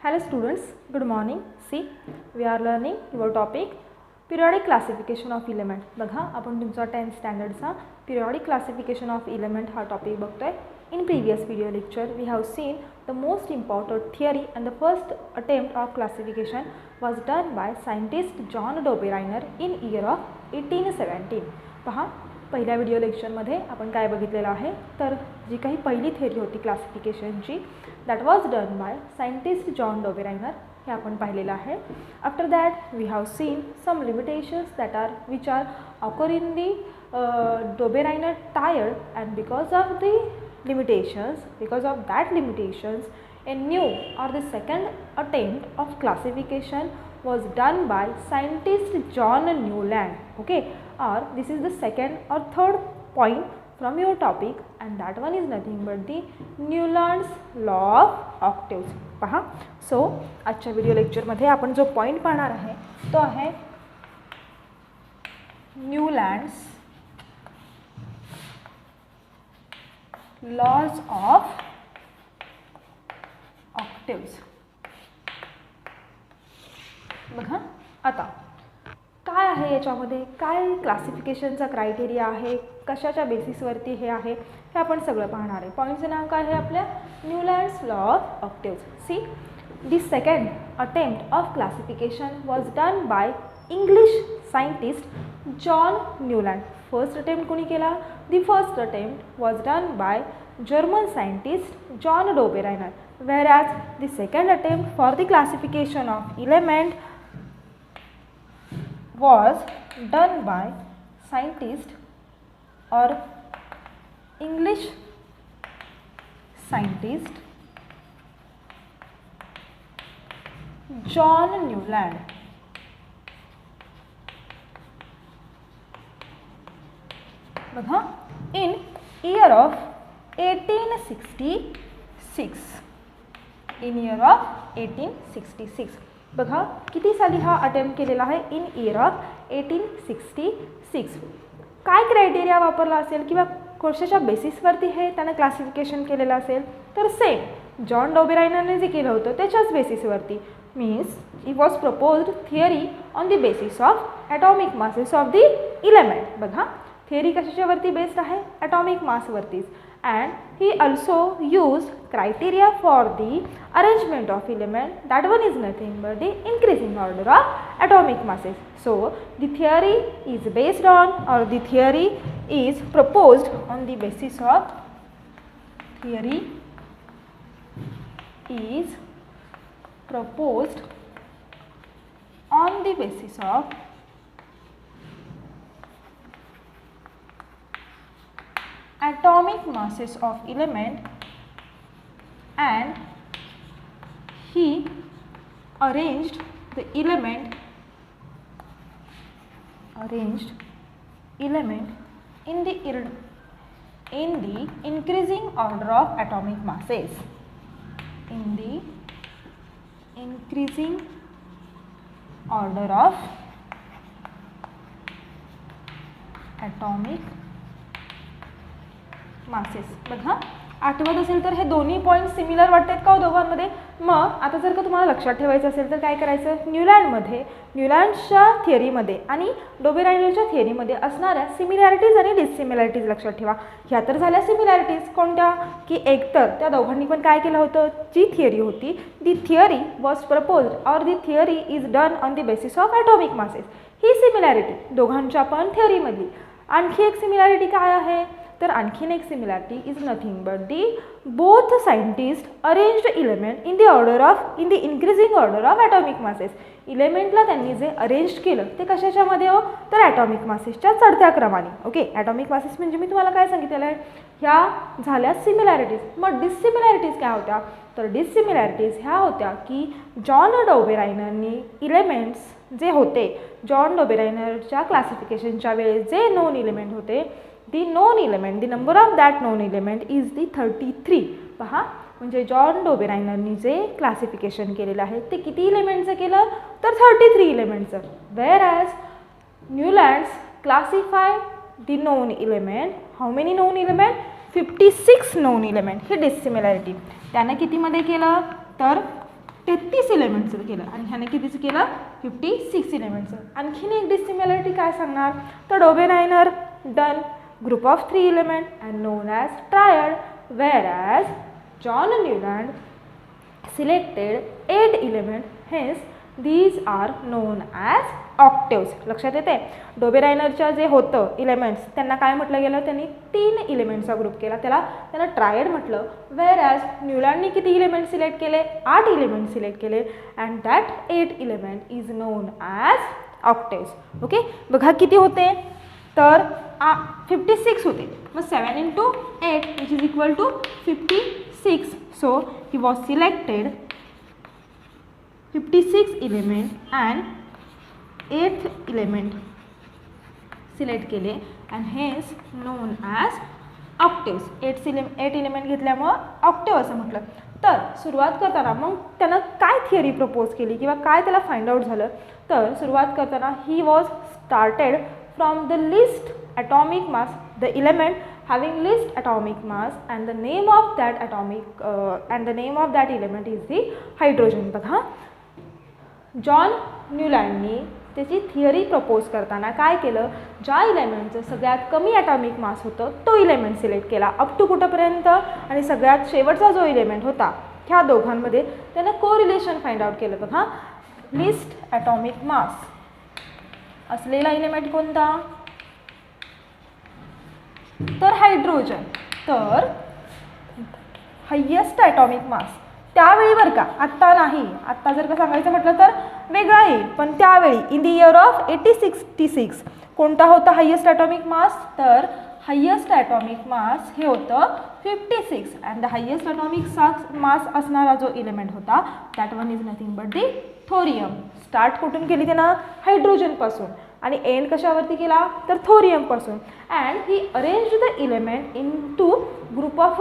Hello students, good morning. See, we are learning your topic periodic classification of element. बघा आपण तुमचा 10th स्टँडर्डचा periodic classification of element हा topic बघतोय. In previous video lecture we have seen the most important theory and the first attempt of classification was done by scientist John Dobereiner in year of 1817. पहा पहिल्या video लेक्चरमध्ये आपण काय बघितलेलं आहे तर जी काही पहिली थिअरी होती क्लासिफिकेशनची that was done by scientist John Dobereiner हे आपण पाहिलेलं आहे. After that we have seen some limitations that are which are occur in the Dobereiner tired and because of the limitations, because of that limitations, a new or the second attempt of classification was done by scientist John Newland. Okay, or this is the second or third point from your topic and that one is nothing but the Newland's law of octaves. पहा, so आजच्या video लेक्चरमध्ये आपण जो point पाहणार आहे तो आहे Newland's laws of octaves. बघा आता काय आहे याच्यामध्ये, काय क्लासिफिकेशनचा क्रायटेरिया आहे, कशाच्या बेसिसवरती हे आहे हे आपण सगळं पाहणार आहे. पॉईंटचं नाव काय आहे आपल्या Newlands law of octaves. See, the second attempt of classification was done by English scientist John Newland. First attempt कोणी केला? The first attempt was done by German scientist John Dobereiner, whereas the second attempt for the classification of element was done by scientist or English scientist John Newland. बघा, in year of 1866. In year of 1866. बघा किती साली हा attempt केलेला आहे? In year of 1866. काय criteria वापरला असेल किंवा कशाच्या बेसिसवरती हे त्यानं क्लासिफिकेशन केलेलं असेल तर सेम जॉन डोबेरायनरने जे केलं होतं त्याच्याच बेसिसवरती. Means it was proposed theory on the basis of atomic masses of the element. बघा थिअरी कशाच्यावरती बेस्ड आहे? ॲटॉमिक मासवरतीच. And he also used criteria for the arrangement of element. That one is nothing but the increasing order of atomic masses. So the theory is based on, or the theory is proposed on the basis of, theory is proposed on the basis of atomic masses of element, and he arranged the element in the increasing order of atomic masses, in the increasing order of atomic masses. बघा आठवत असेल तर हे दोन्ही point similar वाटतात का दोघांमध्ये? मग आता जर का तुम्हाला लक्षात ठेवायचं असेल तर काय करायचं? न्यूलँडच्या थिअरीमध्ये आणि डोबेरायनरच्या थिअरीमध्ये असणाऱ्या सिमिलॅरिटीज आणि डिससिमिलॅरिटीज लक्षात ठेवा. ह्या तर झाल्या सिमिलॅरिटीज कोणत्या की एकतर त्या दोघांनी पण काय केलं होतं, जी थिअरी होती दी थिअरी वॉज प्रपोज्ड और the theory is done on the basis of atomic masses. ही सिमिलॅरिटी दोघांच्या पण थिअरीमधली. आणखी एक सिमिलॅरिटी काय आहे तर आणखीन एक similarity is nothing but the both scientist arranged element in the increasing order of atomic masses. इलेमेंटला त्यांनी जे अरेंज केलं ते कशाच्यामध्ये हो तर ॲटॉमिक मासेसच्या चढत्या क्रमाने. ओके, ॲटॉमिक मासेस म्हणजे मी तुम्हाला काय सांगितलेलं आहे, ह्या झाल्या सिमिलॅरिटीज. मग डिससिमिलॅरिटीज काय होत्या तर डिससिमिलॅरिटीज ह्या होत्या की जॉन डोबेरायनरनी इलेमेंट्स जे होते, जॉन डोबेरायनरच्या क्लासिफिकेशनच्या वेळेस जे नोन इलेमेंट होते, the known element, the number of that known element is the 33. पहा म्हणजे जॉन डोबेरायनरनी जे क्लासिफिकेशन केलेलं आहे ते किती इलेमेंटचं केलं तर 33 इलेमेंटचं. Whereas Newlands classify the known element, how many known element? 56 known element. ही डिससिमिलॅरिटी त्यानं कितीमध्ये केलं तर 33 इलेमेंटचं केलं आणि ह्याने कितीचं केलं 56 इलेमेंटचं. आणखीन एक डिसिमिलॅरिटी काय सांगणार तर Dobereiner done group of 3 element and known as triad, whereas John Newland selected 8 element, hence these are known as octaves. लक्षात येते डोबेरायनरच्या जे होतं इलेमेंट्स त्यांना काय म्हटलं गेलं त्यांनी 3 इलेमेंट्सचा ग्रुप केला त्याला ट्रायड म्हटलं. whereas न्यूलँडनी किती इलेमेंट सिलेक्ट केले 8 इलेमेंट सिलेक्ट केले and that 8 element is known as octaves. Okay बघा किती होते तर 56 होते मग 7 into 8 which is equal to 56. So he was selected 56 element and 8th element select केले and hence known as octaves. 8 element घेतल्यामुळं ऑक्टेव असं म्हटलं. तर सुरुवात करताना मग त्यानं काय थिअरी प्रपोज केली किंवा काय त्याला फाइंड आउट झालं तर सुरुवात करताना he was started from the least atomic mass, the element having least atomic mass and the name of that element is the hydrogen. बघा जॉन न्यूलँडनी त्याची थिअरी प्रपोज करताना काय केलं ज्या इलेमेंटचं सगळ्यात कमी ॲटॉमिक मास होतं तो इलेमेंट सिलेक्ट केला अप टू कुठंपर्यंत आणि सगळ्यात शेवटचा जो इलेमेंट होता ह्या दोघांमध्ये त्यानं कोरिलेशन फाइंड आउट केलं. बघा लिस्ट ॲटॉमिक मास असलेला इलेमेंट कोणता तर हायड्रोजन. तर हायेस्ट ॲटॉमिक मास त्यावेळी बरं का आत्ता नाही आत्ता जर का सांगायचं म्हटलं तर वेगळा येईल पण त्यावेळी इन द इयर ऑफ 1866 कोणता होता हायेस्ट ॲटॉमिक मास तर हायेस्ट ॲटॉमिक मास हे होतं 56 and the highest atomic mass असणारा जो इलेमेंट होता that one is nothing but the thorium. Start कुठून केली त्यानं हायड्रोजनपासून आणि एंड कशावरती केला तर थोरियमपासून. And he arrange the element into group of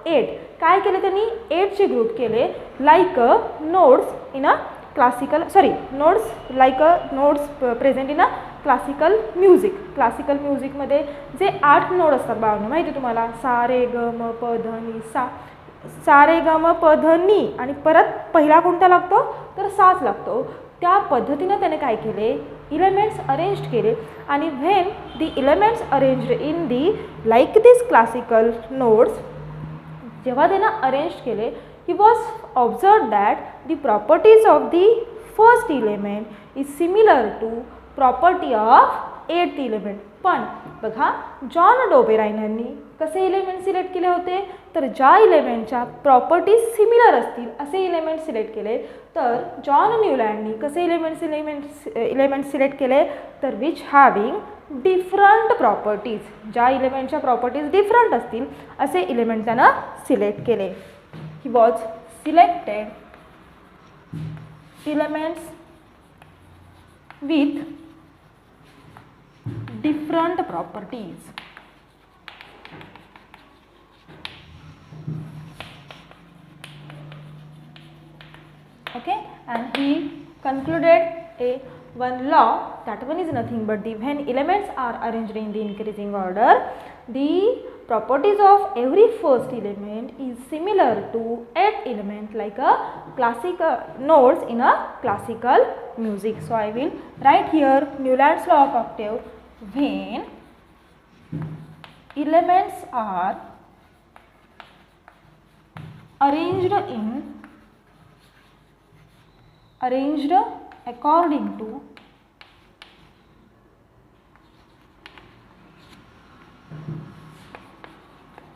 8. काय केले त्यांनी 8चे ग्रुप केले like a nodes in a classical nodes like a nodes present in a classical music. Classical म्युझिकमध्ये जे 8 नोड असतात बाळांनो माहिती तुम्हाला सा रे ग म प ध नि सा रे ग म प ध नि आणि परत पहिला कोणता लागतो तर साच लागतो. त्या पद्धतीनं त्याने काय केले इलेमेंट्स अरेंज केले आणि when the elements arranged in the like this classical nodes जेव्हा त्यानं अरेंज केले he was observe that the properties of the first element is similar to property of 8th element. पण बघा जॉन डोबेरायनरनी कसे element select केले होते तर ज्या इलेमेंटच्या प्रॉपर्टीज सिमिलर असतील असे इलेमेंट सिलेक्ट केले. तर जॉन न्यूलँडनी कसे इलेमेंट सिलेक्ट केले तर विच हॅविंग डिफरंट प्रॉपर्टीज ज्या इलेमेंटच्या प्रॉपर्टीज डिफरंट असतील असे इलेमेंट त्यानं सिलेक्ट केले. He was selected elements with different properties. Okay, and he concluded one law that one is nothing but when elements are arranged in the increasing order the properties of every first element is similar to 8th element like a classical notes in a classical music. So I will write here Newland's law of octave. When elements are arranged according to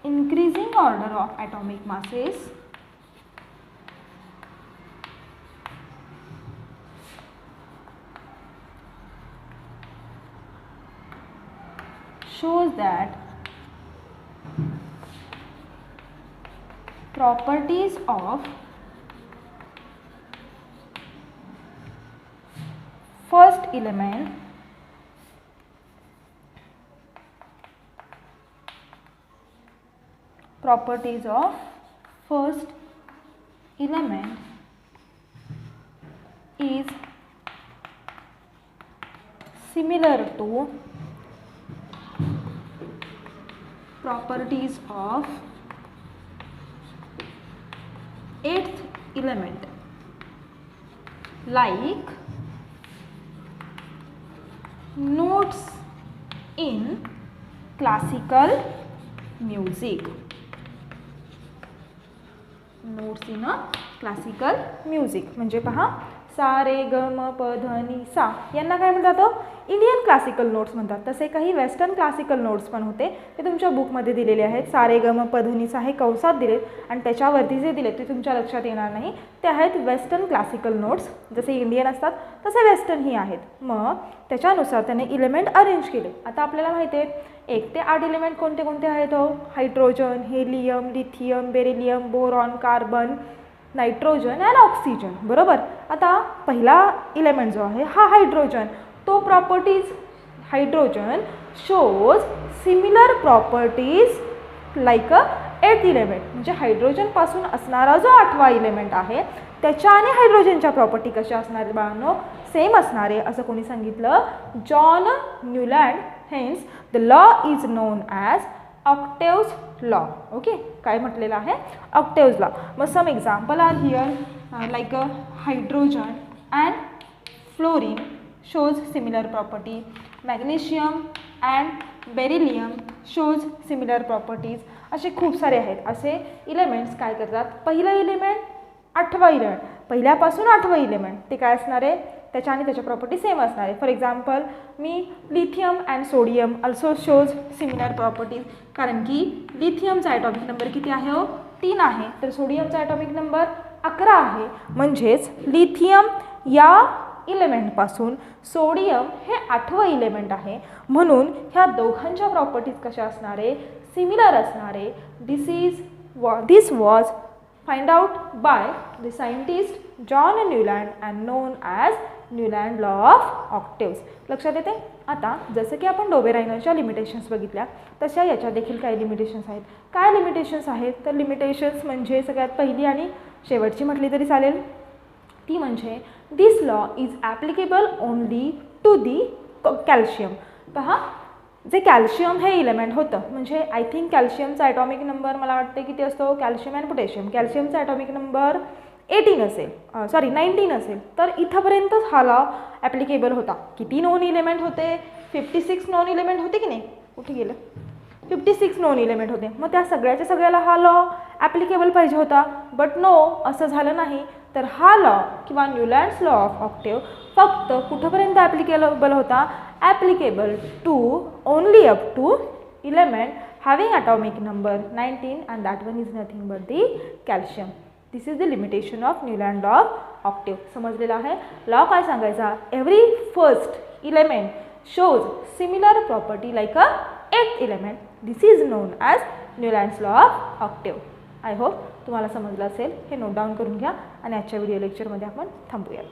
increasing order of atomic masses shows that properties of first element is similar to properties of 8th element. like notes in classical music. Notes in classical music म्हणजे पहा सा रे ग म प ध नि सा यांना काय म्हणतात इंडियन क्लासिकल नोट्स म्हणतात. तसे काही वेस्टर्न क्लासिकल नोट्स पण होते ते तुमच्या बुकमध्ये दिलेले आहेत. सा रे ग म प ध नि सा हे कंसात दिलेत आणि त्याच्यावरती जे दिलेत ते तुमच्या लक्षात येणार नाही. ते आहेत वेस्टर्न क्लासिकल नोट्स. जसे इंडियन असतात तसे वेस्टर्नही आहेत. मग त्याच्यानुसार त्याने इलेमेंट अरेंज केले. आता आपल्याला माहिती आहे 1 ते 8 इलेमेंट कोणते कोणते आहेत hydrogen, helium, lithium, beryllium, boron, carbon, nitrogen आणि ऑक्सिजन. बरोबर. आता पहिला इलेमेंट जो आहे हा हायड्रोजन. तो properties hydrogen shows similar properties like a 8th element. म्हणजे हायड्रोजनपासून असणारा जो 8वा इलेमेंट आहे त्याच्या आणि हायड्रोजनच्या प्रॉपर्टी कशा असणार बाळांनो सेम असणार आहे असं कोणी सांगितलं John Newland. Hence the law is known as octaves law. Okay काय म्हटलेलं आहे ऑक्टेव्स लॉ. मग some example are here like a hydrogen and fluorine shows similar property. Magnesium and beryllium shows similar properties. असे खूप सारे आहेत. असे elements काय करतात पहिला इलेमेंट 8वा इलेमेंट पहिल्यापासून 8वा इलेमेंट ते काय असणार आहे त्याच्या आणि त्याच्या प्रॉपर्टी सेम असणार आहे. For example me lithium and sodium also shows similar properties. कारण की लिथियमचा ॲटॉमिक नंबर किती आहे 3 आहे तर सोडियमचा ॲटॉमिक नंबर 11 आहे. म्हणजेच लिथियम या इलेमेंटपासून सोडियम हे 8वं इलेमेंट आहे. म्हणून ह्या दोघांच्या प्रॉपर्टीज कशा असणार आहे सिमिलर असणार आहे. This was find out by the scientist John Newland and known as Newland law of octaves. लक्षात येते. आता जसं की आपण डोबेरायनरच्या लिमिटेशन्स बघितल्या तशा याच्या देखील काही लिमिटेशन्स आहेत. काय लिमिटेशन्स आहेत तर लिमिटेशन्स म्हणजे सगळ्यात पहिली आणि शेवटची म्हटली तरी चालेल ती म्हणजे this law is applicable only to the calcium. पहा जे कॅल्शियम हे इलेमेंट होतं म्हणजे आय थिंक कॅल्शियमचा ॲटॉमिक नंबर मला वाटते किती असतो कॅल्शियम अँड पोटॅशियम कॅल्शियमचा ॲटॉमिक नंबर 18 असेल 19 असेल तर इथंपर्यंतच हा लॉ ॲप्लिकेबल होता. किती नॉन इलेमेंट होते 56 नॉन इलेमेंट होते की नाही कुठे गेलं 56 नॉन इलेमेंट होते. मग त्या सगळ्याच्या सगळ्याला हा लॉ ॲप्लिकेबल पाहिजे होता. बट नो असं झालं नाही. तर हा लॉ किंवा न्यूलँड्स लॉ ऑफ ऑक्टेव फक्त कुठंपर्यंत ॲप्लिकेबल होता applicable to only up to element having atomic number 19 and that one is nothing but the calcium. This is the limitation of Newland law of octave. समजलेला आहे. Law काय सांगायचा every first element shows similar property like a 8th element. This is known as Newlands law of octave. I hope तुम्हाला समजलं असेल. हे note down करून घ्या आणि आजच्या व्हिडिओ लेक्चरमध्ये आपण थांबूयात.